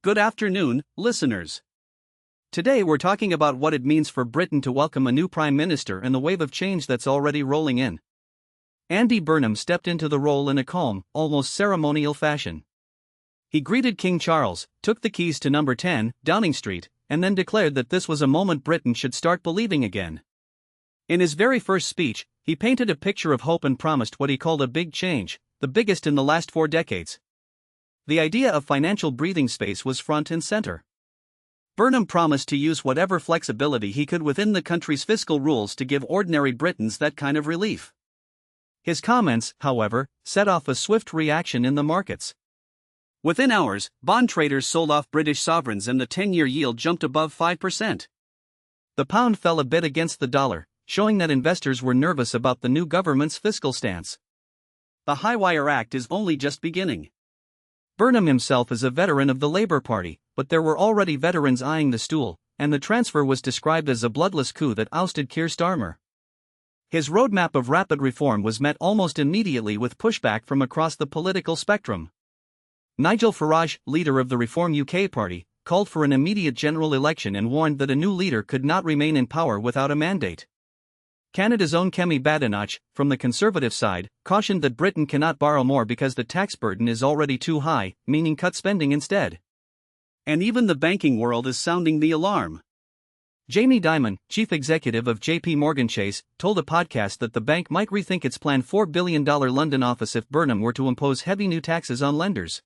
Good afternoon, listeners. Today we're talking about what it means for Britain to welcome a new Prime Minister and the wave of change that's already rolling in. Andy Burnham stepped into the role in a calm, almost ceremonial fashion. He greeted King Charles, took the keys to number 10, Downing Street, and then declared that this was a moment Britain should start believing again. In his very first speech, he painted a picture of hope and promised what he called a big change, the biggest in the last 4 decades. The idea of financial breathing space was front and center. Burnham promised to use whatever flexibility he could within the country's fiscal rules to give ordinary Britons that kind of relief. His comments, however, set off a swift reaction in the markets. Within hours, bond traders sold off British sovereigns and the 10-year yield jumped above 5%. The pound fell a bit against the dollar, showing that investors were nervous about the new government's fiscal stance. The Highwire Act is only just beginning. Burnham himself is a veteran of the Labour Party, but there were already veterans eyeing the stool, and the transfer was described as a bloodless coup that ousted Keir Starmer. His roadmap of rapid reform was met almost immediately with pushback from across the political spectrum. Nigel Farage, leader of the Reform UK party, called for an immediate general election and warned that a new leader could not remain in power without a mandate. Canada's own Kemi Badenoch, from the Conservative side, cautioned that Britain cannot borrow more because the tax burden is already too high, meaning cut spending instead. And even the banking world is sounding the alarm. Jamie Dimon, chief executive of JP Morgan Chase, told a podcast that the bank might rethink its planned $4 billion London office if Burnham were to impose heavy new taxes on lenders.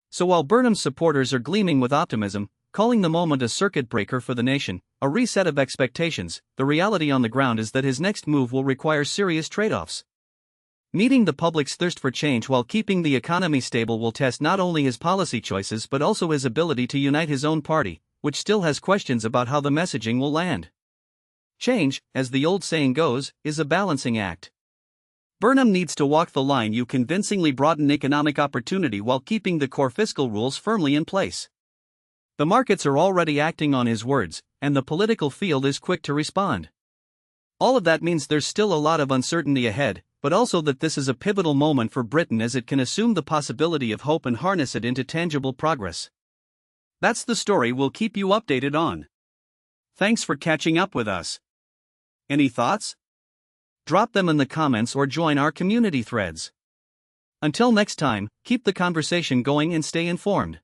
So while Burnham's supporters are gleaming with optimism, calling the moment a circuit breaker for the nation, a reset of expectations, the reality on the ground is that his next move will require serious trade-offs. Meeting the public's thirst for change while keeping the economy stable will test not only his policy choices but also his ability to unite his own party, which still has questions about how the messaging will land. Change, as the old saying goes, is a balancing act. Burnham needs to walk the line. You convincingly broaden economic opportunity while keeping the core fiscal rules firmly in place. The markets are already acting on his words, and the political field is quick to respond. All of that means there's still a lot of uncertainty ahead, but also that this is a pivotal moment for Britain as it can assume the possibility of hope and harness it into tangible progress. That's the story we'll keep you updated on. Thanks for catching up with us. Any thoughts? Drop them in the comments or join our community threads. Until next time, keep the conversation going and stay informed.